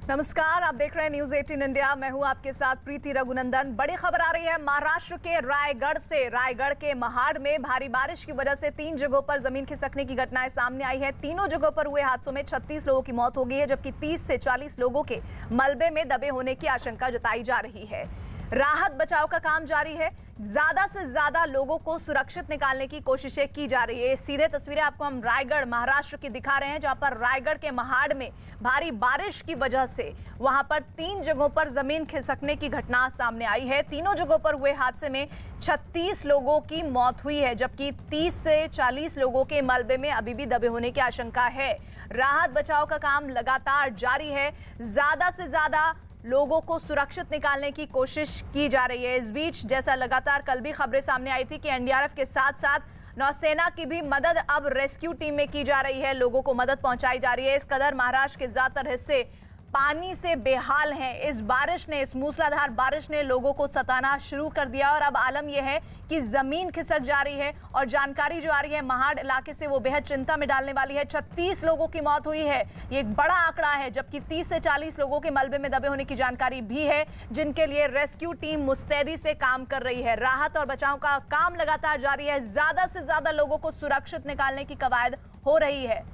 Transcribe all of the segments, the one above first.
नमस्कार, आप देख रहे हैं न्यूज 18 इंडिया। मैं हूं आपके साथ प्रीति रघुनंदन। बड़ी खबर आ रही है महाराष्ट्र के रायगढ़ से। रायगढ़ के महाड़ में भारी बारिश की वजह से 3 जगहों पर जमीन खिसकने की घटनाएं सामने आई है। तीनों जगहों पर हुए हादसों में 36 लोगों की मौत हो गई है, जबकि 30 से 40 लोगों के मलबे में दबे होने की आशंका जताई जा रही है। राहत बचाव का काम जारी है। ज्यादा से ज्यादा लोगों को सुरक्षित निकालने की कोशिशें की जा रही है। सीधे तस्वीरें आपको हम रायगढ़ महाराष्ट्र की दिखा रहे हैं, जहां पर रायगढ़ के महाड़ में भारी बारिश की वजह से वहां पर 3 जगहों पर जमीन खिसकने की घटना सामने आई है। तीनों जगहों पर हुए हादसे में 36 लोगों की मौत हुई है, जबकि 30 से 40 लोगों के मलबे में अभी भी दबे होने की आशंका है। राहत बचाव का काम लगातार जारी है। ज्यादा से ज्यादा लोगों को सुरक्षित निकालने की कोशिश की जा रही है। इस बीच जैसा लगातार कल भी खबरें सामने आई थी कि एनडीआरएफ के साथ साथ नौसेना की भी मदद अब रेस्क्यू टीम में की जा रही है। लोगों को मदद पहुंचाई जा रही है। इस कदर महाराष्ट्र के ज्यादातर हिस्से पानी से बेहाल हैं। इस मूसलाधार बारिश ने लोगों को सताना शुरू कर दिया और अब आलम यह है कि जमीन खिसक जा रही है। और जानकारी जो आ रही है महाड़ इलाके से वो बेहद चिंता में डालने वाली है। 36 लोगों की मौत हुई है, ये एक बड़ा आंकड़ा है, जबकि 30 से 40 लोगों के मलबे में दबे होने की जानकारी भी है, जिनके लिए रेस्क्यू टीम मुस्तैदी से काम कर रही है। राहत और बचाव का काम लगातार जारी है। ज्यादा से ज्यादा लोगों को सुरक्षित निकालने की कवायद हो रही है।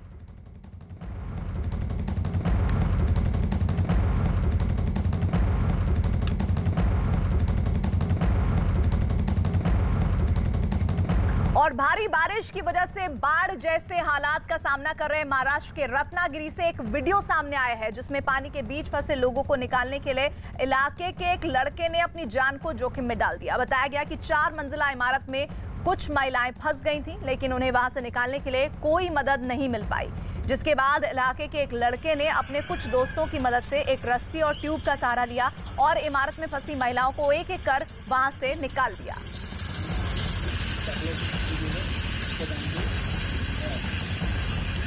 और भारी बारिश की वजह से बाढ़ जैसे हालात का सामना कर रहे महाराष्ट्र के रत्नागिरी से एक वीडियो सामने आया है, जिसमें पानी के बीच फंसे लोगों को निकालने के लिए इलाके के एक लड़के ने अपनी जान को जोखिम में डाल दिया। बताया गया कि 4 मंजिला इमारत में कुछ महिलाएं फंस गई थी, लेकिन उन्हें वहां से निकालने के लिए कोई मदद नहीं मिल पाई, जिसके बाद इलाके के एक लड़के ने अपने कुछ दोस्तों की मदद से एक रस्सी और ट्यूब का सहारा लिया और इमारत में फंसी महिलाओं को एक एक कर वहां से निकाल दिया।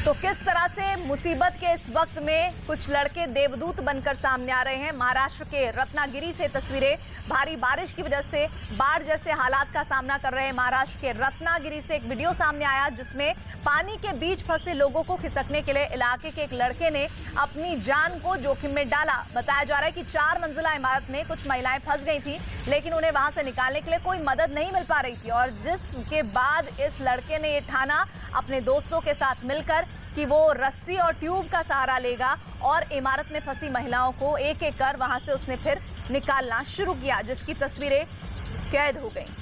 तो किस तरह से मुसीबत के इस वक्त में कुछ लड़के देवदूत बनकर सामने आ रहे हैं। महाराष्ट्र के रत्नागिरी से तस्वीरें। भारी बारिश की वजह से बाढ़ जैसे हालात का सामना कर रहे हैं महाराष्ट्र के रत्नागिरी से एक वीडियो सामने आया, जिसमें पानी के बीच फंसे लोगों को खिसकने के लिए इलाके के एक लड़के ने अपनी जान को जोखिम में डाला। बताया जा रहा है कि 4 मंजिला इमारत में कुछ महिलाएं फंस गई थी, लेकिन उन्हें वहां से निकालने के लिए कोई मदद नहीं मिल पा रही थी। और जिसके बाद इस लड़के ने ये ठाना अपने दोस्तों के साथ मिलकर कि वो रस्सी और ट्यूब का सहारा लेगा और इमारत में फंसी महिलाओं को एक एक कर वहां से उसने फिर निकालना शुरू किया, जिसकी तस्वीरें कैद हो गईं।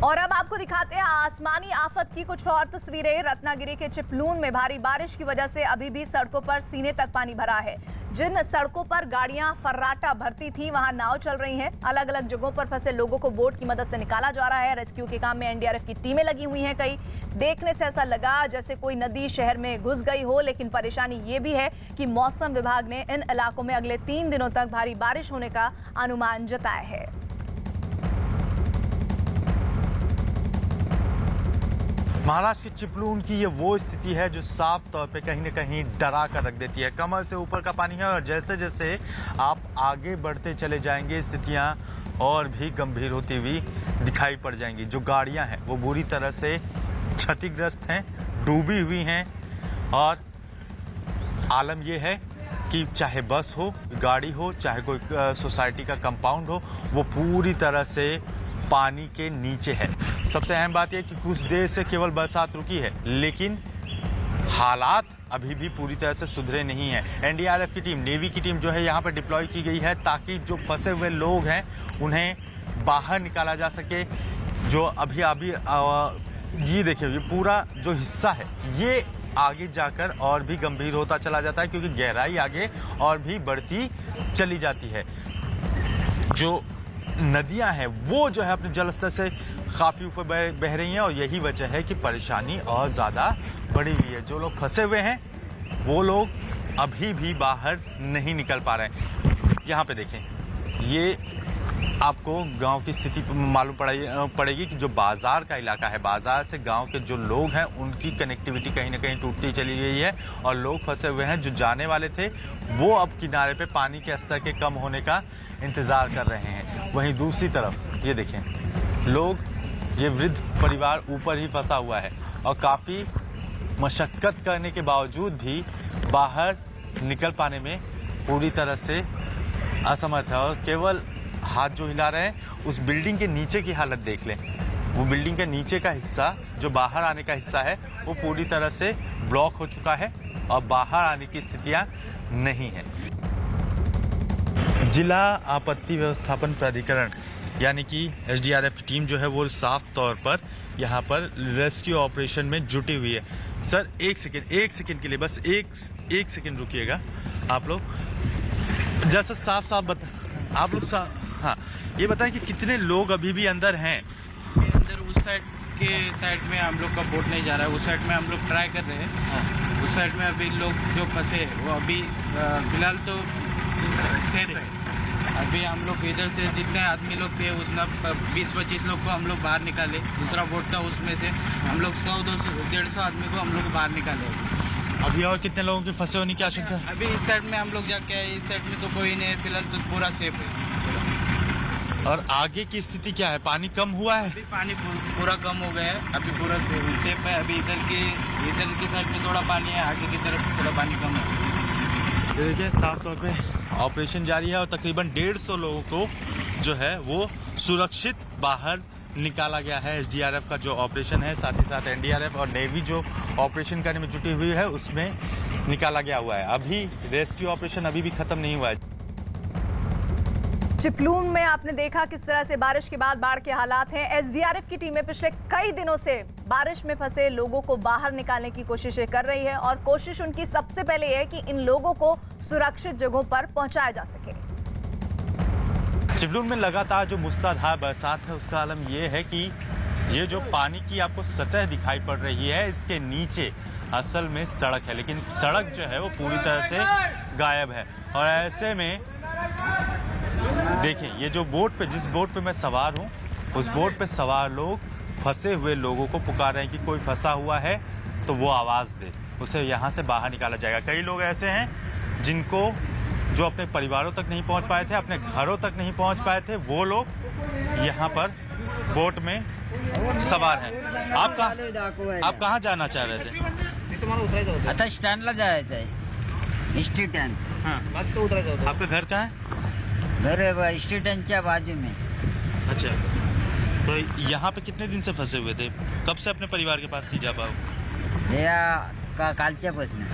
और अब आपको दिखाते हैं आसमानी आफत की कुछ और तस्वीरें। रत्नागिरी के चिपलून में भारी बारिश की वजह से अभी भी सड़कों पर सीने तक पानी भरा है। जिन सड़कों पर गाड़ियां फर्राटा भरती थी, वहां नाव चल रही हैं। अलग अलग जगहों पर फंसे लोगों को बोट की मदद से निकाला जा रहा है। रेस्क्यू के काम में एनडीआरएफ की टीमें लगी हुई हैं। कई देखने से ऐसा लगा जैसे कोई नदी शहर में घुस गई हो, लेकिन परेशानी ये भी है कि मौसम विभाग ने इन इलाकों में अगले 3 दिनों तक भारी बारिश होने का अनुमान जताया है। महाराष्ट्र के चिपलून की ये वो स्थिति है जो साफ तौर पे कहीं न कहीं डरा कर रख देती है। कमर से ऊपर का पानी है और जैसे जैसे आप आगे बढ़ते चले जाएंगे स्थितियां और भी गंभीर होती हुई दिखाई पड़ जाएंगी। जो गाड़ियां हैं वो बुरी तरह से क्षतिग्रस्त हैं, डूबी हुई हैं और आलम ये है कि चाहे बस हो, गाड़ी हो, चाहे कोई सोसाइटी का कंपाउंड हो, वो पूरी तरह से पानी के नीचे है। सबसे अहम बात यह कि कुछ देर से केवल बरसात रुकी है, लेकिन हालात अभी भी पूरी तरह से सुधरे नहीं हैं। एनडीआरएफ की टीम, नेवी की टीम जो है यहाँ पर डिप्लॉय की गई है, ताकि जो फंसे हुए लोग हैं उन्हें बाहर निकाला जा सके। जो अभी ये देखिए, ये पूरा जो हिस्सा है ये आगे जाकर और भी गंभीर होता चला जाता है, क्योंकि गहराई आगे और भी बढ़ती चली जाती है। जो नदियां हैं वो जो है अपने जलस्तर से काफ़ी ऊपर बह रही हैं और यही वजह है कि परेशानी और ज़्यादा बढ़ी हुई है। जो लोग फंसे हुए हैं वो लोग अभी भी बाहर नहीं निकल पा रहे हैं। यहाँ पे देखें, ये आपको गांव की स्थिति मालूम पड़ेगी कि जो बाज़ार का इलाका है, बाज़ार से गांव के जो लोग हैं उनकी कनेक्टिविटी कहीं ना कहीं टूटती चली गई है और लोग फंसे हुए हैं। जो जाने वाले थे वो अब किनारे पे पानी के स्तर के कम होने का इंतज़ार कर रहे हैं। वहीं दूसरी तरफ ये देखें, लोग ये वृद्ध परिवार ऊपर ही फंसा हुआ है और काफ़ी मशक्क़त करने के बावजूद भी बाहर निकल पाने में पूरी तरह से असमर्थ है और केवल हाथ जो हिला रहे हैं। उस बिल्डिंग के नीचे की हालत देख लें, वो बिल्डिंग के नीचे का हिस्सा जो बाहर आने का हिस्सा है वो पूरी तरह से ब्लॉक हो चुका है और बाहर आने की स्थितियां नहीं है। जिला आपत्ति व्यवस्थापन प्राधिकरण यानी कि एसडीआरएफ की टीम जो है वो साफ तौर पर यहाँ पर रेस्क्यू ऑपरेशन में जुटी हुई है। सर एक सेकेंड के लिए बस एक सेकेंड रुकिएगा आप लोग, जैसा साफ बता आप लोग हाँ ये बताएं कि कितने लोग अभी भी अंदर हैं? अंदर उस साइड में हम लोग का बोट नहीं जा रहा है, उस साइड में हम लोग ट्राई कर रहे हैं। हाँ। उस साइड में अभी लोग जो फंसे हैं वो अभी फिलहाल तो सेफ है। अभी हम लोग इधर से जितने आदमी लोग थे उतना 20-25 लोग को हम लोग बाहर निकाले। दूसरा बोट था उसमें से हम लोग 100-200-150 आदमी को हम लोग बाहर निकाले। अभी और कितने लोगों के फंसे होने की आशंका है? अभी इस साइड में हम लोग जाके आए, इस साइड में तो कोई नहीं है, फिलहाल तो पूरा सेफ है। और आगे की स्थिति क्या है? पानी कम हुआ है? अभी पानी पूरा कम हो गया है, अभी पूरा सेफ है। अभी इधर की साइड में थोड़ा पानी है, आगे की तरफ थोड़ा पानी कम है। देखिए साफ तौर पे ऑपरेशन जारी है और तकरीबन 150 लोगों को जो है वो सुरक्षित बाहर निकाला गया है। एसडीआरएफ का जो ऑपरेशन है, साथ ही साथ एनडीआरएफ और नेवी जो ऑपरेशन करने में जुटी हुई है उसमें निकाला गया हुआ है। अभी रेस्क्यू ऑपरेशन अभी भी खत्म नहीं हुआ है। चिपलून में आपने देखा किस तरह से बारिश के बाद बाढ़ के हालात हैं। एसडीआरएफ की टीमें पिछले कई दिनों से बारिश में फंसे लोगों को बाहर निकालने की कोशिशें कर रही है और कोशिश उनकी सबसे पहले है कि इन लोगों को सुरक्षित जगहों पर पहुंचाया जा सके। चिपलून में लगातार जो मूसलाधार बरसात है उसका आलम ये है कि ये जो पानी की आपको सतह दिखाई पड़ रही है इसके नीचे असल में सड़क है, लेकिन सड़क जो है वो पूरी तरह से गायब है। और ऐसे में देखिए ये जो बोट पे जिस बोट पे मैं सवार हूँ उस बोट पे सवार लोग फंसे हुए लोगों को पुकार रहे हैं कि कोई फंसा हुआ है तो वो आवाज़ दे, उसे यहाँ से बाहर निकाला जाएगा। कई लोग ऐसे हैं जिनको जो अपने परिवारों तक नहीं पहुँच पाए थे, अपने घरों तक नहीं पहुँच पाए थे, वो लोग यहाँ पर बोट में सवार हैं। आप कहाँ जाना चाह रहे थे? आता स्टँडला जायचं आहे, एस टी स्टँड। हाँ। आपका घर कहाँ है? घर एस टी स्टँडच्या बाजू में। अच्छा, तो यहाँ पे कितने दिन से फंसे हुए थे? कब से अपने परिवार के पास नहीं जा पाओ? या कालच्यापासून।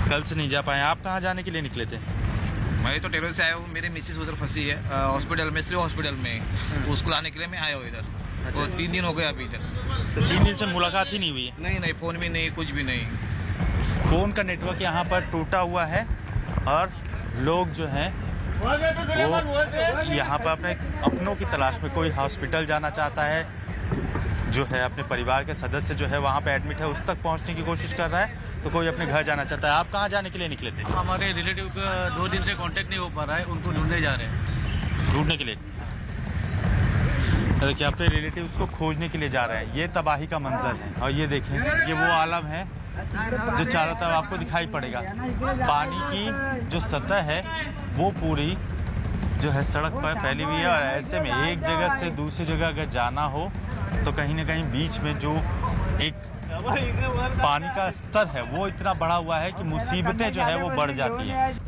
कल से नहीं जा पाए। आप कहाँ जाने के लिए निकले थे? मैं तो टेलर से आया हूँ, मेरी मिसेस उधर फंसी है हॉस्पिटल में, सिर्फ हॉस्पिटल में। उसको लाने के लिए मैं आया हूँ इधर। तो 3 दिन हो गए अभी इधर। तो 3 दिन से मुलाकात ही नहीं हुई है? नहीं, फ़ोन भी नहीं, कुछ भी नहीं। फ़ोन का नेटवर्क यहाँ पर टूटा हुआ है और लोग जो हैं वो यहाँ पर अपनों की तलाश में, कोई हॉस्पिटल जाना चाहता है, जो है अपने परिवार के सदस्य जो है वहाँ पे एडमिट है उस तक पहुँचने की कोशिश कर रहा है, तो कोई अपने घर जाना चाहता है। आप कहाँ जाने के लिए निकले थे? हमारे रिलेटिव का 2 दिन से कांटेक्ट नहीं हो पा रहा है, उनको ढूंढने जा रहे हैं। ढूंढने के लिए? देखिए अपने रिलेटिव्स को खोजने के लिए जा रहे हैं। ये तबाही का मंजर है और ये देखें ये वो आलम है जो चारों तरफ आपको दिखाई पड़ेगा। पानी की जो सतह है वो पूरी जो है सड़क पर फैली हुई है और ऐसे में एक जगह से दूसरी जगह अगर जाना हो तो कहीं ना कहीं बीच में जो एक पानी का स्तर है वो इतना बढ़ा हुआ है कि मुसीबतें जो है वो बढ़ जाती हैं।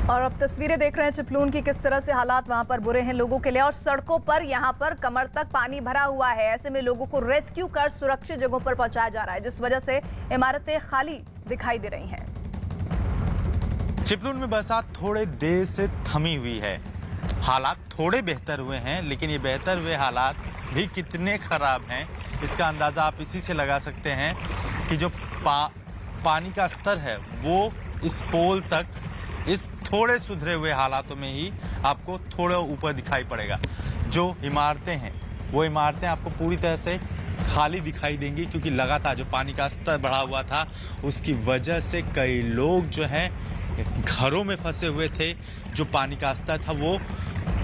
और अब तस्वीरें देख रहे हैं चिपलून की, किस तरह से हालात वहां पर बुरे हैं लोगों के लिए और सड़कों पर यहां पर कमर तक पानी भरा हुआ है। ऐसे में लोगों को रेस्क्यू कर सुरक्षित जगहों पर पहुंचाया जा रहा है, जिस वजह से इमारतें खाली दिखाई दे रही हैं। चिपलून में बरसात थोड़े देर से थमी हुई है। हालात थोड़े बेहतर हुए हैं, लेकिन ये बेहतर हुए हालात भी कितने खराब हैं इसका अंदाज़ा आप इसी से लगा सकते हैं कि जो पानी का स्तर है वो इस पोल तक इस थोड़े सुधरे हुए हालातों में ही आपको थोड़ा ऊपर दिखाई पड़ेगा। जो इमारतें हैं वो इमारतें आपको पूरी तरह से खाली दिखाई देंगी, क्योंकि लगातार जो पानी का स्तर बढ़ा हुआ था उसकी वजह से कई लोग जो हैं घरों में फंसे हुए थे। जो पानी का स्तर था वो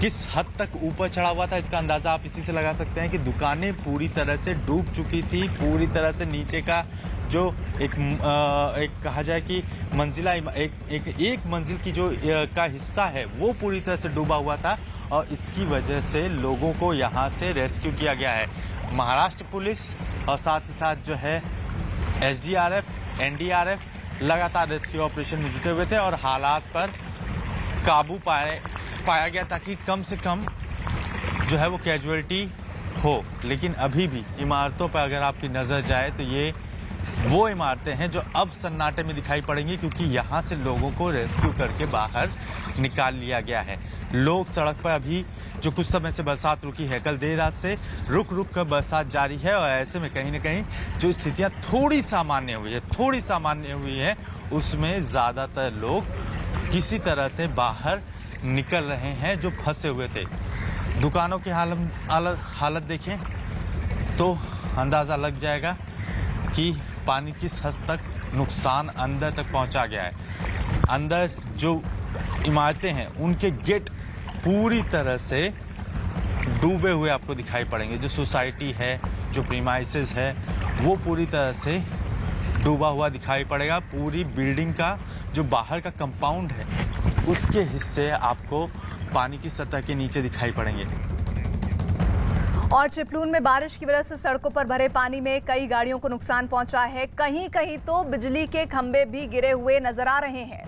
किस हद तक ऊपर चढ़ा हुआ था इसका अंदाज़ा आप इसी से लगा सकते हैं कि दुकानें पूरी तरह से डूब चुकी थी। पूरी तरह से नीचे का जो एक कहा जाए कि मंजिला एक मंजिल की जो का हिस्सा है वो पूरी तरह से डूबा हुआ था और इसकी वजह से लोगों को यहाँ से रेस्क्यू किया गया है। महाराष्ट्र पुलिस और साथ ही साथ जो है SDRF, NDRF लगातार रेस्क्यू ऑपरेशन में जुटे हुए थे और हालात पर काबू पाया गया ताकि कम से कम जो है वो कैजुअलिटी हो। लेकिन अभी भी इमारतों पर अगर आपकी नज़र जाए तो ये वो इमारतें हैं जो अब सन्नाटे में दिखाई पड़ेंगी, क्योंकि यहाँ से लोगों को रेस्क्यू करके बाहर निकाल लिया गया है। लोग सड़क पर अभी जो कुछ समय से बरसात रुकी है, कल देर रात से रुक कर बरसात जारी है और ऐसे में कहीं ना कहीं जो स्थितियाँ थोड़ी सामान्य हुई है उसमें ज़्यादातर लोग किसी तरह से बाहर निकल रहे हैं जो फंसे हुए थे। दुकानों की हालत देखें तो अंदाज़ा लग जाएगा कि पानी किस हद तक नुकसान अंदर तक पहुंचा गया है। अंदर जो इमारतें हैं उनके गेट पूरी तरह से डूबे हुए आपको दिखाई पड़ेंगे। जो सोसाइटी है, जो प्रीमाइसेस है, वो पूरी तरह से डूबा हुआ दिखाई पड़ेगा। पूरी बिल्डिंग का जो बाहर का कंपाउंड है उसके हिस्से आपको पानी की सतह के नीचे दिखाई पड़ेंगे। और चिपलून में बारिश की वजह से सड़कों पर भरे पानी में कई गाड़ियों को नुकसान पहुंचा है। कहीं कहीं तो बिजली के खंभे भी गिरे हुए नजर आ रहे हैं।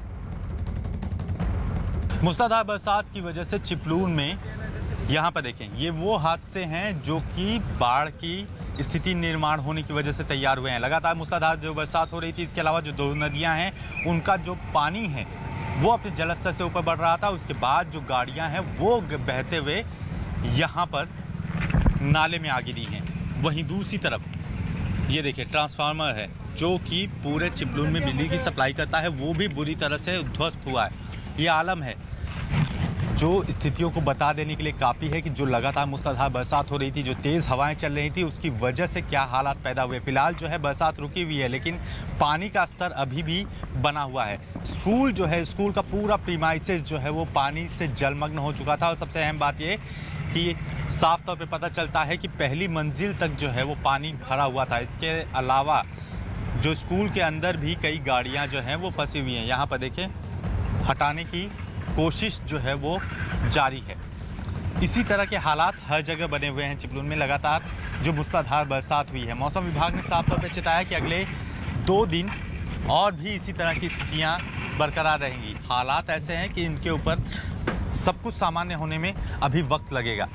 मूसलाधार बरसात की वजह से चिपलून में यहाँ पर देखें, ये वो हादसे हैं जो कि बाढ़ की स्थिति निर्माण होने की वजह से तैयार हुए हैं। लगातार मूसलाधार जो बरसात हो रही थी, इसके अलावा जो 2 नदियाँ हैं उनका जो पानी है वो अपने जलस्तर से ऊपर बढ़ रहा था। उसके बाद जो गाड़ियाँ हैं वो बहते हुए यहाँ पर नाले में आ गिरी हैं। वहीं दूसरी तरफ ये देखिए ट्रांसफार्मर है जो कि पूरे चिपलून में बिजली की सप्लाई करता है, वो भी बुरी तरह से ध्वस्त हुआ है। ये आलम है जो स्थितियों को बता देने के लिए काफ़ी है कि जो लगातार मूसलाधार बरसात हो रही थी, जो तेज़ हवाएं चल रही थी, उसकी वजह से क्या हालात पैदा हुए। फिलहाल जो है बरसात रुकी हुई है लेकिन पानी का स्तर अभी भी बना हुआ है। स्कूल जो है, स्कूल का पूरा प्रीमाइसेस जो है वो पानी से जलमग्न हो चुका था। और सबसे अहम बात ये कि साफ तौर पे पता चलता है कि पहली मंजिल तक जो है वो पानी भरा हुआ था। इसके अलावा जो स्कूल के अंदर भी कई गाड़ियां जो हैं वो फंसी हुई हैं। यहाँ पर देखें, हटाने की कोशिश जो है वो जारी है। इसी तरह के हालात हर जगह बने हुए हैं चिपलून में। लगातार जो मूसलाधार बरसात हुई है, मौसम विभाग ने साफ तौर पर चेताया कि अगले 2 दिन और भी इसी तरह की स्थितियाँ बरकरार रहेंगी। हालात ऐसे हैं कि इनके ऊपर सब कुछ सामान्य होने में अभी वक्त लगेगा।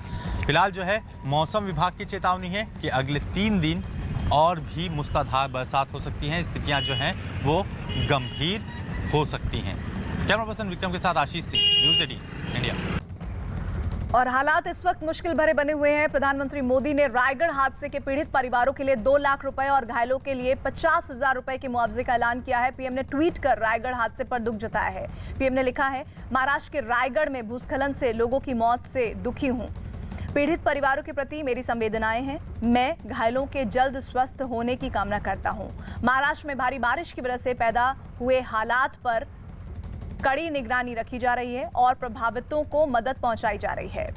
फिलहाल जो है मौसम विभाग की चेतावनी है कि अगले 3 दिन और भी मूसलाधार बरसात हो सकती हैं। स्थितियां जो हैं वो गंभीर हो सकती हैं। कैमरा पर्सन विक्रम के साथ आशीष सिंह, न्यूज़ 18 इंडिया। और हालात इस वक्त मुश्किल भरे बने हुए हैं। प्रधानमंत्री मोदी ने रायगढ़ हादसे के पीड़ित परिवारों के लिए 2 लाख रुपए और घायलों के लिए 50,000 रुपए के मुआवजे का ऐलान किया है। पीएम ने ट्वीट कर रायगढ़ हादसे पर दुख जताया है। पीएम ने लिखा है, महाराष्ट्र के रायगढ़ में भूस्खलन से लोगों की मौत से दुखी हूं। पीड़ित परिवारों के प्रति मेरी संवेदनाएं हैं। मैं घायलों के जल्द स्वस्थ होने की कामना करता हूं। महाराष्ट्र में भारी बारिश की वजह से पैदा हुए हालात पर कड़ी निगरानी रखी जा रही है और प्रभावितों को मदद पहुंचाई जा रही है।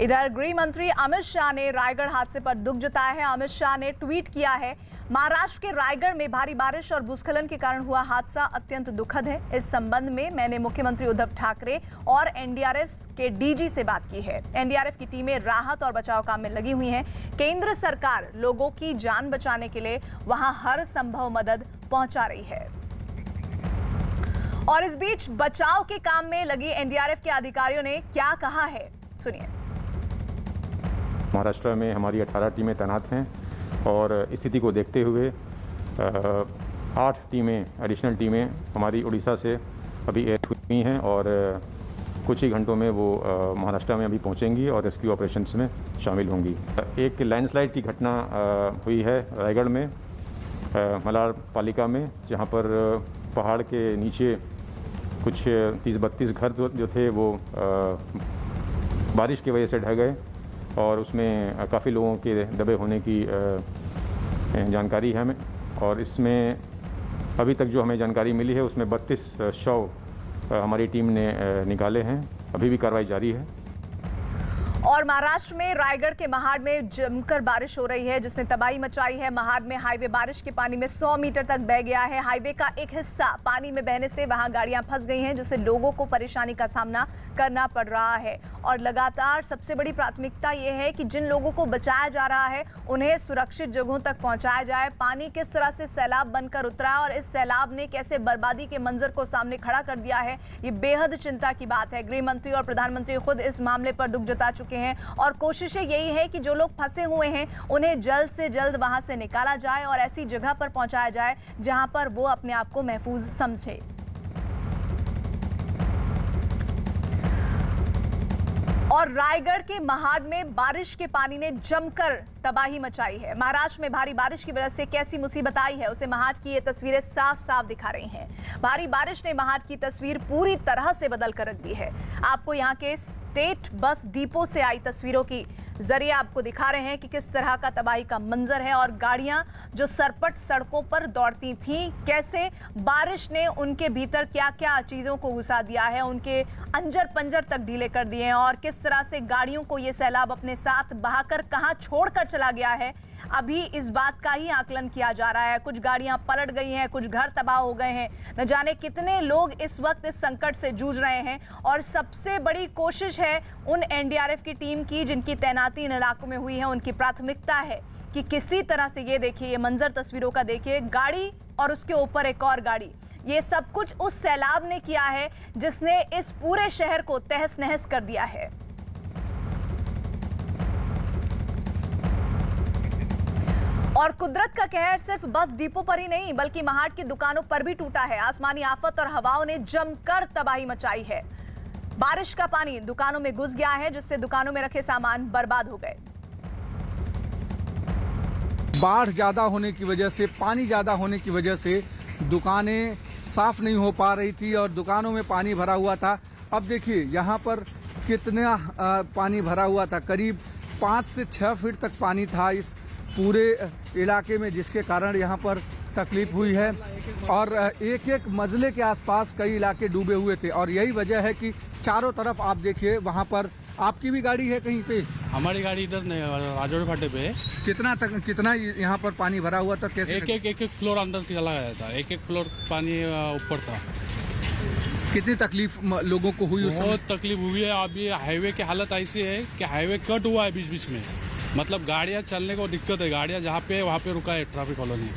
इधर गृह मंत्री अमित शाह ने रायगढ़ हादसे पर दुख जताया है। अमित शाह ने ट्वीट किया है, महाराष्ट्र के रायगढ़ में भारी बारिश और भूस्खलन के कारण हुआ हादसा अत्यंत दुखद है। इस संबंध में मैंने मुख्यमंत्री उद्धव ठाकरे और एनडीआरएफ के डीजी से बात की है। एनडीआरएफ की टीमें राहत और बचाव काम में लगी हुई हैं। केंद्र सरकार लोगों की जान बचाने के लिए वहां हर संभव मदद पहुंचा रही है। और इस बीच बचाव के काम में लगी एनडीआरएफ के अधिकारियों ने क्या कहा है, सुनिए। महाराष्ट्र में हमारी 18 टीमें तैनात हैं और स्थिति को देखते हुए 8 टीमें, एडिशनल टीमें हमारी उड़ीसा से अभी एयर हुई हैं और कुछ ही घंटों में वो महाराष्ट्र में अभी पहुंचेंगी और रेस्क्यू ऑपरेशंस में शामिल होंगी। एक लैंडस्लाइड की घटना हुई है रायगढ़ में, मलार पालिका में, जहां पर पहाड़ के नीचे कुछ 30-32 घर जो थे वो बारिश की वजह से ढह गए और उसमें काफ़ी लोगों के दबे होने की जानकारी है हमें। और इसमें अभी तक जो हमें जानकारी मिली है उसमें 32 शव हमारी टीम ने निकाले हैं। अभी भी कार्रवाई जारी है। और महाराष्ट्र में रायगढ़ के महाड में जमकर बारिश हो रही है जिसने तबाही मचाई है। महाड में हाईवे बारिश के पानी में 100 मीटर तक बह गया है। हाईवे का एक हिस्सा पानी में बहने से वहां गाड़ियां फंस गई हैं जिससे लोगों को परेशानी का सामना करना पड़ रहा है। और लगातार सबसे बड़ी प्राथमिकता ये है कि जिन लोगों को बचाया जा रहा है उन्हें सुरक्षित जगहों तक पहुंचाया जाए। पानी किस तरह से सैलाब बनकर उतरा और इस सैलाब ने कैसे बर्बादी के मंजर को सामने खड़ा कर दिया है, ये बेहद चिंता की बात है। गृह मंत्री और प्रधानमंत्री खुद इस मामले पर दुख जता चुके हैं और कोशिशें यही है कि जो लोग फंसे हुए हैं उन्हें जल्द से जल्द वहां से निकाला जाए और ऐसी जगह पर पहुंचाया जाए जहां पर वो अपने आप को महफूज समझे। और रायगढ़ के महाड में बारिश के पानी ने जमकर तबाही मचाई है। महाराष्ट्र में भारी बारिश की वजह से कैसी मुसीबत आई है उसे महाड की ये तस्वीरें साफ साफ दिखा रही हैं। भारी बारिश ने महाड की तस्वीर पूरी तरह से बदल कर रख दी है। आपको यहाँ के स्टेट बस डिपो से आई तस्वीरों की जरिए आपको दिखा रहे हैं कि किस तरह का तबाही का मंजर है और गाड़ियां जो सरपट सड़कों पर दौड़ती थीं, कैसे बारिश ने उनके भीतर क्या क्या चीजों को घुसा दिया है, उनके अंजर पंजर तक ढीले कर दिए हैं और किस तरह से गाड़ियों को ये सैलाब अपने साथ बहाकर कहां छोड़कर चला गया है। अभी इस बात का ही आकलन किया जा रहा है। कुछ गाड़ियां पलट गई हैं, कुछ घर तबाह हो गए हैं। न जाने कितने लोग इस वक्त इस संकट से जूझ रहे हैं और सबसे बड़ी कोशिश है उन एनडीआरएफ की टीम की जिनकी तैनाती इन इलाकों में हुई है। उनकी प्राथमिकता है कि किसी तरह से ये देखिए, ये मंजर तस्वीरों का देखिए, गाड़ी और उसके ऊपर एक और गाड़ी, ये सब कुछ उस सैलाब ने किया है जिसने इस पूरे शहर को तहस नहस कर दिया है। और कुदरत का कहर सिर्फ बस डिपो पर ही नहीं बल्कि महाड की दुकानों पर भी टूटा है। आसमानी आफत और हवाओं ने जमकर तबाही मचाई है। बारिश का पानी दुकानों में घुस गया है जिससे दुकानों में रखे सामान बर्बाद हो गए। बाढ़ ज्यादा होने की वजह से, पानी ज्यादा होने की वजह से दुकानें साफ नहीं हो पा रही थी और दुकानों में पानी भरा हुआ था। अब देखिए यहाँ पर कितना पानी भरा हुआ था, करीब 5 से 6 फीट तक पानी था इस पूरे इलाके में, जिसके कारण यहाँ पर तकलीफ हुई है और एक एक मंजिले के आसपास कई इलाके डूबे हुए थे और यही वजह है कि चारों तरफ आप देखिए वहाँ पर। आपकी भी गाड़ी है कहीं पे? हमारी गाड़ी इधर राजौरी फाटे पे है। कितना यहाँ पर पानी भरा हुआ था? कैसे एक फ्लोर अंदर से चला गया था, एक फ्लोर पानी ऊपर था। कितनी तकलीफ लोगों को हुई? बहुत तकलीफ हुई है। अभी हाईवे की हालत ऐसी है कि हाईवे कट हुआ है बीच बीच में, मतलब गाड़ियां चलने को दिक्कत है। गाड़ियां जहाँ पे वहाँ पे रुका है ट्रैफिक कॉलोनी।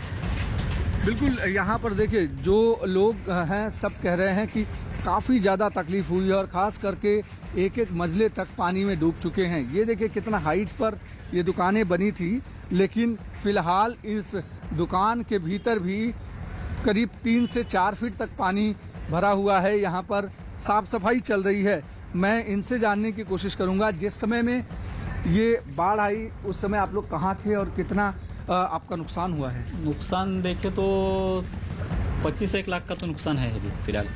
बिल्कुल, यहाँ पर देखिए जो लोग हैं सब कह रहे हैं कि काफ़ी ज़्यादा तकलीफ हुई है और ख़ास करके एक एक मंजिले तक पानी में डूब चुके हैं। ये देखिए कितना हाइट पर ये दुकानें बनी थी, लेकिन फ़िलहाल इस दुकान के भीतर भी करीब 3 से 4 फीट तक पानी भरा हुआ है। यहाँ पर साफ सफाई चल रही है। मैं इनसे जानने की कोशिश करूँगा, जिस समय में ये बाढ़ आई उस समय आप लोग कहाँ थे और कितना आपका नुकसान हुआ है? नुकसान देखे तो 25 से 1 लाख का तो नुकसान है अभी फिलहाल।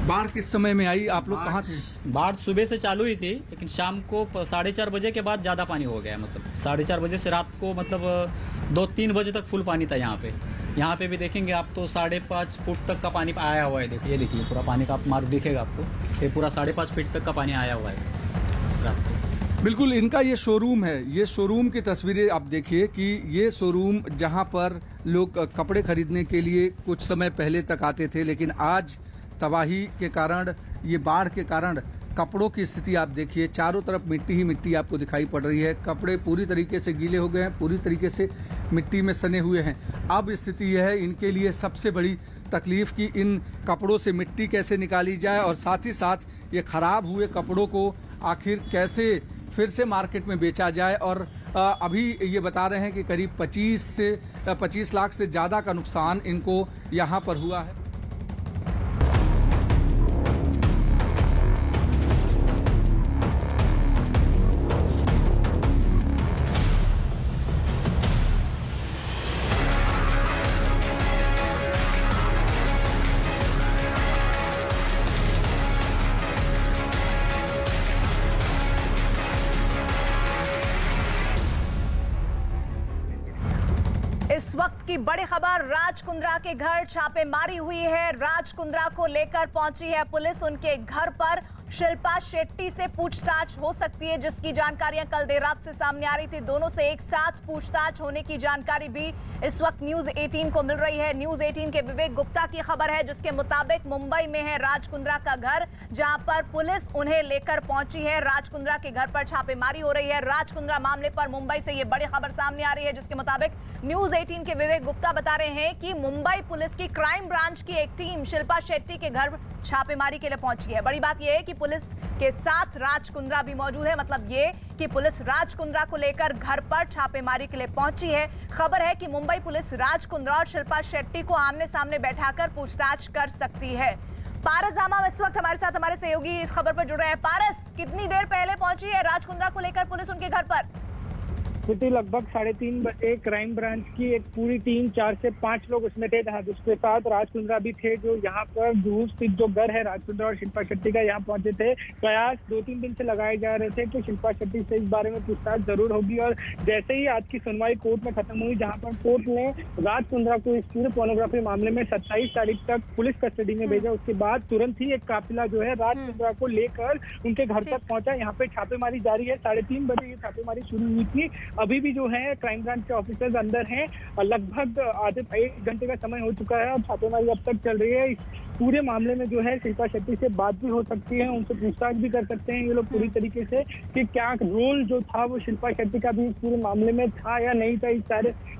बाढ़ किस समय में आई, आप लोग कहाँ थे? बाढ़ सुबह से चालू ही थी लेकिन शाम को 4:30 बजे के बाद ज़्यादा पानी हो गया। मतलब 4:30 बजे से रात को मतलब 2-3 बजे तक फुल पानी था यहाँ पे। यहाँ पे भी देखेंगे आप तो 5.5 फुट तक का पानी आया हुआ है। देखिए, ये देखिए पूरा पानी का मार्क दिखेगा आपको, ये पूरा 5.5 फीट तक का पानी आया हुआ है रात को। बिल्कुल, इनका ये शोरूम है। ये शोरूम की तस्वीरें आप देखिए कि ये शोरूम जहाँ पर लोग कपड़े खरीदने के लिए कुछ समय पहले तक आते थे, लेकिन आज तबाही के कारण, ये बाढ़ के कारण कपड़ों की स्थिति आप देखिए, चारों तरफ मिट्टी ही मिट्टी आपको दिखाई पड़ रही है। कपड़े पूरी तरीके से गीले हो गए हैं, पूरी तरीके से मिट्टी में सने हुए हैं। अब स्थिति यह है इनके लिए सबसे बड़ी तकलीफ कि इन कपड़ों से मिट्टी कैसे निकाली जाए और साथ ही साथ ये खराब हुए कपड़ों को आखिर कैसे फिर से मार्केट में बेचा जाए। और अभी ये बता रहे हैं कि करीब 25 लाख से ज़्यादा का नुकसान इनको यहाँ पर हुआ है। इस वक्त की बड़ी खबर, राज कुंद्रा के घर छापेमारी हुई है। राज कुंद्रा को लेकर पहुंची है पुलिस उनके घर पर शिल्पा शेट्टी से पूछताछ हो सकती है, जिसकी जानकारियां कल देर रात से सामने आ रही थी। दोनों से एक साथ पूछताछ होने की जानकारी भी इस वक्त न्यूज 18 को मिल रही है। न्यूज 18 के विवेक गुप्ता की खबर है, जिसके मुताबिक मुंबई में है राज कुंद्रा का घर, जहां पर पुलिस उन्हें लेकर पहुंची है। राज कुंद्रा के घर पर छापेमारी हो रही है। राज कुंद्रा मामले पर मुंबई से ये बड़ी खबर सामने आ रही है, जिसके मुताबिक न्यूज 18 के विवेक गुप्ता बता रहे हैं कि मुंबई पुलिस की क्राइम ब्रांच की एक टीम शिल्पा शेट्टी के घर छापेमारी के लिए पहुंची है। बड़ी बात यह है कि पुलिस के साथ राज कुंद्रा भी मौजूद है, मतलब ये कि पुलिस राज कुंद्रा को लेकर घर पर छापेमारी के लिए पहुंची है। खबर है कि मुंबई पुलिस राज कुंद्रा और शिल्पा शेट्टी को आमने सामने बैठाकर पूछताछ कर सकती है। पारस जामा इस वक्त हमारे साथ हमारे सहयोगी इस खबर पर जुड़ रहे हैं। पारस, कितनी देर पहले पहुंची है राज कुंद्रा को लेकर पुलिस उनके घर पर? लगभग 3:30 बजे क्राइम ब्रांच की एक पूरी टीम 4 से 5 लोग उसमें थे, जहां उसके साथ राज कुंद्रा भी थे, जो यहाँ पर जुहू स्थित जो घर है राज कुंद्रा और शिल्पा शेट्टी का, यहाँ पहुंचे थे। प्रयास 2-3 दिन से लगाए जा रहे थे कि शिल्पा शेट्टी से इस बारे में पूछताछ जरूर होगी। और जैसे ही आज की सुनवाई कोर्ट में खत्म हुई, जहाँ पर कोर्ट ने राज कुंद्रा को इस पूरे पोर्नोग्राफी मामले में 27 तारीख तक पुलिस कस्टडी में भेजा, उसके बाद तुरंत ही एक काफिला जो है राज कुंद्रा को लेकर उनके घर तक पहुंचा। यहाँ पे छापेमारी जारी है। 3:30 बजे ये छापेमारी शुरू हुई थी। अभी भी जो है क्राइम ब्रांच के ऑफिसर्स अंदर हैं और लगभग आधे 1 घंटे का समय हो चुका है और छापेमारी अब तक चल रही है। इस पूरे मामले में जो है शिल्पा शेट्टी से बात भी हो सकती है, उनसे पूछताछ भी कर सकते हैं ये लोग पूरी तरीके से कि क्या रोल जो था वो शिल्पा शेट्टी का भी इस पूरे मामले में था या नहीं था। इस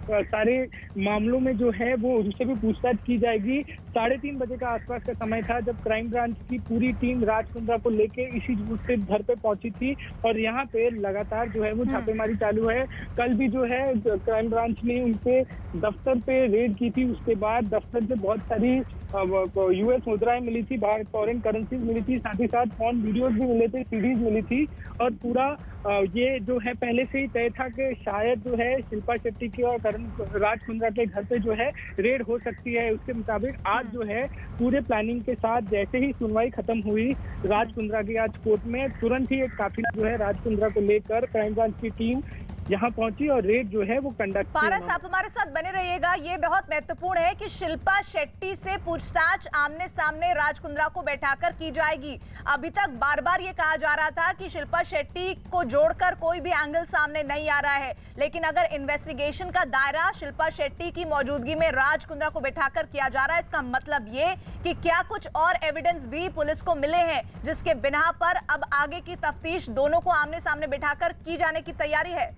सारे मामलों में जो है वो उनसे भी पूछताछ की जाएगी। 3:30 बजे का आसपास का समय था जब क्राइम ब्रांच की पूरी टीम राज कुंद्रा को लेके इसी स्थित घर पे पहुंची थी और यहाँ पे लगातार जो है वो छापेमारी चालू है। कल भी जो है क्राइम ब्रांच ने उनके दफ्तर पे रेड की थी, उसके बाद दफ्तर से बहुत सारी यूएस मुद्राएं मिली थी, बाहर फॉरेन करेंसीज मिली थी, साथ ही साथ फोन वीडियोस भी मिले थे, सीडीज मिली थी। और पूरा ये जो है पहले से ही तय था कि शायद जो है शिल्पा शेट्टी की और राज कुंद्रा के घर पे जो है रेड हो सकती है। उसके मुताबिक आज जो है पूरे प्लानिंग के साथ जैसे ही सुनवाई खत्म हुई राज कुंद्रा की आज कोर्ट में, तुरंत ही एक काफिला जो है राज कुंद्रा को लेकर क्राइम ब्रांच की टीम यहाँ पहुंची और रेड जो है वो कंडक्ट किया। पारस, आप हमारे साथ बने रहिएगा। ये बहुत महत्वपूर्ण है कि शिल्पा शेट्टी से पूछताछ आमने सामने राज कुंद्रा को बैठाकर की जाएगी। अभी तक बार बार ये कहा जा रहा था कि शिल्पा शेट्टी को जोड़कर कोई भी एंगल सामने नहीं आ रहा है, लेकिन अगर इन्वेस्टिगेशन का दायरा शिल्पा शेट्टी की मौजूदगी में राज कुंद्रा को बैठाकर किया जा रहा है, इसका मतलब ये कि क्या कुछ और एविडेंस भी पुलिस को मिले हैं जिसके बिना पर अब आगे की तफ्तीश दोनों को आमने सामने बैठाकर की जाने की तैयारी है।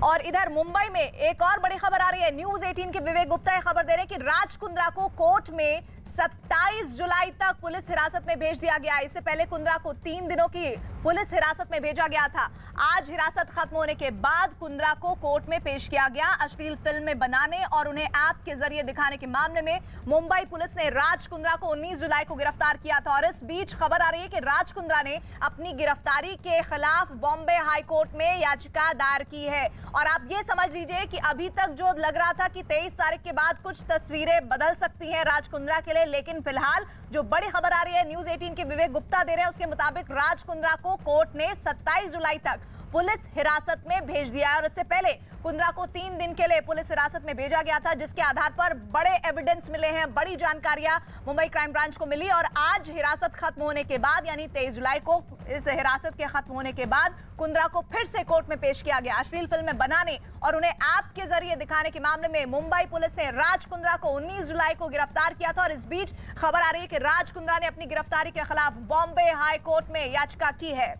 और इधर मुंबई में एक और बड़ी खबर आ रही है। न्यूज 18 के विवेक गुप्ता ये खबर दे रहे हैं कि राज कुंद्रा को कोर्ट में 27 जुलाई तक पुलिस हिरासत में भेज दिया गया। इससे पहले कुंद्रा को 3 दिनों की पुलिस हिरासत में भेजा गया था। आज हिरासत खत्म होने के बाद कुंद्रा को कोर्ट में पेश किया गया। अश्लील फिल्में बनाने और उन्हें ऐप के जरिए दिखाने के मामले में मुंबई पुलिस ने राज कुंद्रा को 19 जुलाई को गिरफ्तार किया था। और इस बीच खबर आ रही है कि राज कुंद्रा ने अपनी गिरफ्तारी के खिलाफ बॉम्बे हाई कोर्ट में याचिका दायर की है। और आप ये समझ लीजिए कि अभी तक जो लग रहा था कि 23 तारीख के बाद कुछ तस्वीरें बदल सकती हैं राज कुंद्रा के लिए, लेकिन फिलहाल जो बड़ी खबर आ रही है न्यूज 18 के विवेक गुप्ता दे रहे हैं, उसके मुताबिक राज कुंद्रा को कोर्ट ने 27 जुलाई तक पुलिस हिरासत में भेज दिया है। और इससे पहले कुंद्रा को 3 दिन के लिए पुलिस हिरासत में भेजा गया था, जिसके आधार पर बड़े एविडेंस मिले हैं, बड़ी जानकारियां मुंबई क्राइम ब्रांच को मिली। और आज हिरासत खत्म होने के बाद यानी 23 जुलाई को इस हिरासत के खत्म होने के बाद कुंद्रा को फिर से कोर्ट में पेश किया गया। अश्लील फिल्में बनाने और उन्हें ऐप के जरिए दिखाने के मामले में मुंबई पुलिस ने राज कुंद्रा को 19 जुलाई को गिरफ्तार किया था। और इस बीच खबर आ रही है कि राज कुंद्रा ने अपनी गिरफ्तारी के खिलाफ बॉम्बे हाई कोर्ट में याचिका की है।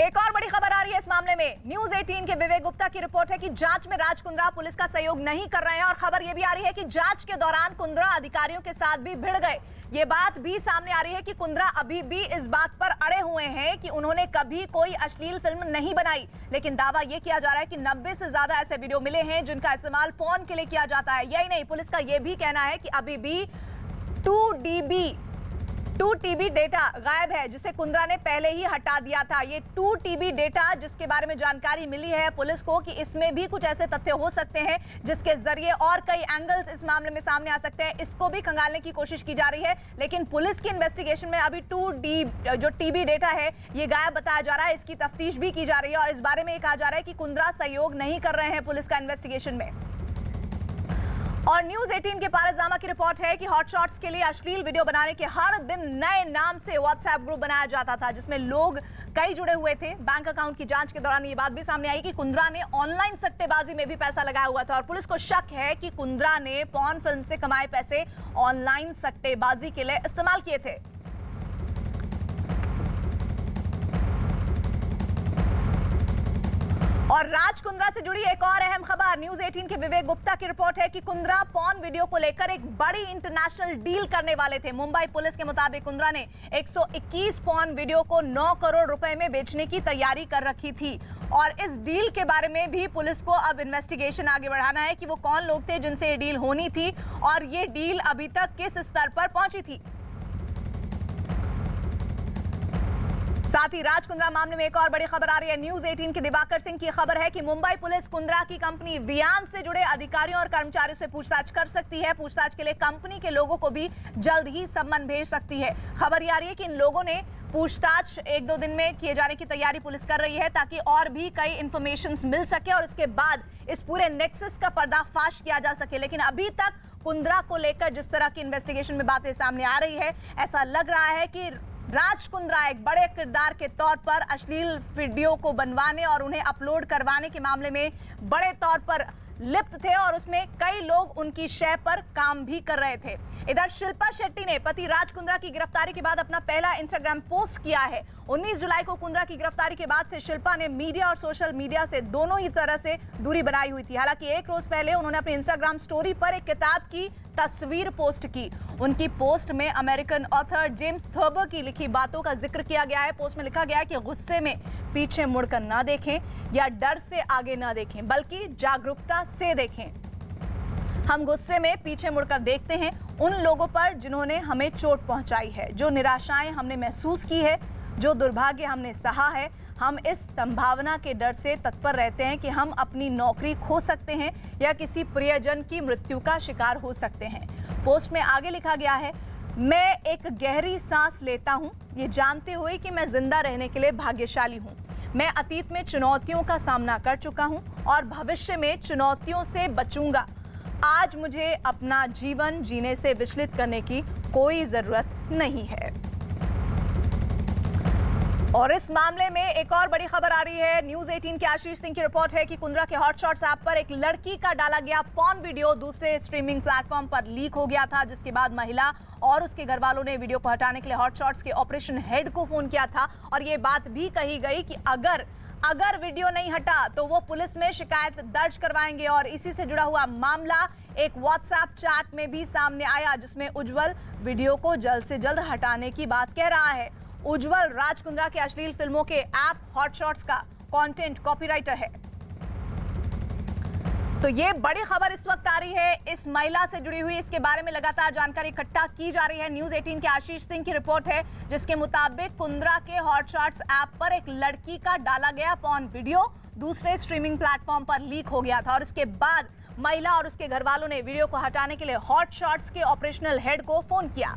एक और बड़ी खबर आ रही है इस मामले में। न्यूज 18 के विवेक गुप्ता की रिपोर्ट है कि जांच में राज कुंद्रा पुलिस का सहयोग नहीं कर रहे हैं। और खबर यह भी आ रही है कि जांच के दौरान कुंद्रा अधिकारियों के साथ भी भिड़ गए। ये बात भी सामने आ रही है कि कुंद्रा अभी भी इस बात पर अड़े हुए हैं कि उन्होंने कभी कोई अश्लील फिल्म नहीं बनाई। लेकिन दावा यह किया जा रहा है कि 90 से ज्यादा ऐसे वीडियो मिले हैं जिनका इस्तेमाल पोर्न के लिए किया जाता है। यही नहीं, पुलिस का यह भी कहना है कि अभी भी 2 TB डेटा गायब है, जिसे कुंद्रा ने पहले ही हटा दिया था। ये 2 TB डेटा जिसके बारे में जानकारी मिली है पुलिस को कि इसमें भी कुछ ऐसे तथ्य हो सकते हैं जिसके जरिए और कई एंगल्स इस मामले में सामने आ सकते हैं, इसको भी खंगालने की कोशिश की जा रही है। लेकिन पुलिस की इन्वेस्टिगेशन में अभी 2 TB डेटा है ये गायब बताया जा रहा है, इसकी तफ्तीश भी की जा रही है। और इस बारे में कहा जा रहा है कि कुंद्रा सहयोग नहीं कर रहे हैं पुलिस का इन्वेस्टिगेशन में। और न्यूज 18 के पारसनामा की रिपोर्ट है कि हॉट शॉट्स के लिए अश्लील वीडियो बनाने के हर दिन नए नाम से व्हाट्सएप ग्रुप बनाया जाता था, जिसमें लोग कई जुड़े हुए थे। बैंक अकाउंट की जांच के दौरान ये बात भी सामने आई कि कुंद्रा ने ऑनलाइन सट्टेबाजी में भी पैसा लगाया हुआ था और पुलिस को शक है कि कुंद्रा ने पॉर्न फिल्म से कमाए पैसे ऑनलाइन सट्टेबाजी के लिए इस्तेमाल किए थे। और राज कुंद्रा से जुड़ी एक और अहम खबर, न्यूज 18 के विवेक गुप्ता की रिपोर्ट है कि कुंद्रा पॉर्न वीडियो को लेकर एक बड़ी इंटरनेशनल डील करने वाले थे। मुंबई पुलिस के मुताबिक कुंद्रा ने 121 पॉर्न वीडियो को 9 करोड़ रुपए में बेचने की तैयारी कर रखी थी और इस डील के बारे में भी पुलिस को अब इन्वेस्टिगेशन आगे बढ़ाना है कि वो कौन लोग थे जिनसे ये डील होनी थी और ये डील अभी तक किस स्तर पर पहुंची थी। साथ ही राज कुंद्रा मामले में एक और बड़ी खबर आ रही है। न्यूज 18 की दिवाकर सिंह की खबर है कि मुंबई पुलिस कुंद्रा की कंपनी वियान से जुड़े अधिकारियों और कर्मचारियों से पूछताछ कर सकती है। पूछताछ के लिए कंपनी के लोगों को भी जल्द ही सम्मन भेज सकती है। खबर ये आ रही है कि इन लोगों ने पूछताछ 1-2 दिन में किए जाने की तैयारी पुलिस कर रही है ताकि और भी कई इंफॉर्मेशन मिल सके और इसके बाद इस पूरे नेक्सस का पर्दाफाश किया जा सके। लेकिन अभी तक कुंद्रा को लेकर जिस तरह की इन्वेस्टिगेशन में बातें सामने आ रही है, ऐसा लग रहा है कि राज कुंद्रा एक बड़े किरदार के तौर पर अश्लील वीडियो को बनवाने और उन्हें अपलोड करवाने के मामले में बड़े तौर पर लिप्त थे और उसमें कई लोग उनकी शय पर काम भी कर रहे थे। इधर शिल्पा शेट्टी ने पति राज कुंद्रा की गिरफ्तारी के बाद अपना पहला इंस्टाग्राम पोस्ट किया है। 19 जुलाई को कुंद्रा की गिरफ्तारी के बाद से शिल्पा ने मीडिया और सोशल मीडिया से दोनों ही तरह से दूरी बनाई हुई थी। हालांकि एक रोज पहले उन्होंने अपने इंस्टाग्राम स्टोरी पर एक किताब की तस्वीर पोस्ट की। उनकी पोस्ट में अमेरिकन ऑथर जेम्स थर्बर की लिखी बातों का जिक्र किया गया है। पोस्ट में लिखा गया है कि गुस्से में पीछे मुड़कर ना देखें या डर से आगे ना देखें, बल्कि जागरूकता से देखें। हम गुस्से में पीछे मुड़कर देखते हैं उन लोगों पर जिन्होंने हमें चोट पहुंचाई है, जो निराशाएं हमने महसूस की है, जो दुर्भाग्य हमने सहा है। हम इस संभावना के डर से तत्पर रहते हैं कि हम अपनी नौकरी खो सकते हैं या किसी प्रियजन की मृत्यु का शिकार हो सकते हैं। पोस्ट में आगे लिखा गया है, मैं एक गहरी सांस लेता हूं, ये जानते हुए कि मैं जिंदा रहने के लिए भाग्यशाली हूं। मैं अतीत में चुनौतियों का सामना कर चुका हूं और भविष्य में चुनौतियों से बचूंगा। आज मुझे अपना जीवन जीने से विचलित करने की कोई जरूरत नहीं है। और इस मामले में एक और बड़ी खबर आ रही है। न्यूज 18 के आशीष सिंह की रिपोर्ट है कि कुंद्रा के हॉट शॉट्स ऐप पर एक लड़की का डाला गया पॉर्न वीडियो दूसरे स्ट्रीमिंग प्लेटफॉर्म पर लीक हो गया था, जिसके बाद महिला और उसके घर वालों ने वीडियो को हटाने के लिए हॉट शॉट्स के ऑपरेशन हेड को फोन किया था और ये बात भी कही गई कि अगर वीडियो नहीं हटा तो वो पुलिस में शिकायत दर्ज करवाएंगे। और इसी से जुड़ा हुआ मामला एक व्हाट्सएप चैट में भी सामने आया, जिसमें उज्जवल वीडियो को जल्द से जल्द हटाने की बात कह रहा है। उज्जवल राज कुंद्रा के अश्लील फिल्मों के ऐप हॉट शॉट्स का कंटेंट कॉपीराइटर है। तो ये बड़ी खबर इस वक्त आ रही है इस महिला से जुड़ी हुई। इसके बारे में लगातार जानकारी इकट्ठा की जा रही है। न्यूज 18 के आशीष सिंह की रिपोर्ट है, जिसके मुताबिक कुंद्रा के हॉट शॉट्स ऐप पर एक लड़की का डाला गया पॉर्न वीडियो दूसरे स्ट्रीमिंग प्लेटफॉर्म पर लीक हो गया था और इसके बाद महिला और उसके घर वालों ने वीडियो को हटाने के लिए हॉट शॉट्स के ऑपरेशनल हेड को फोन किया।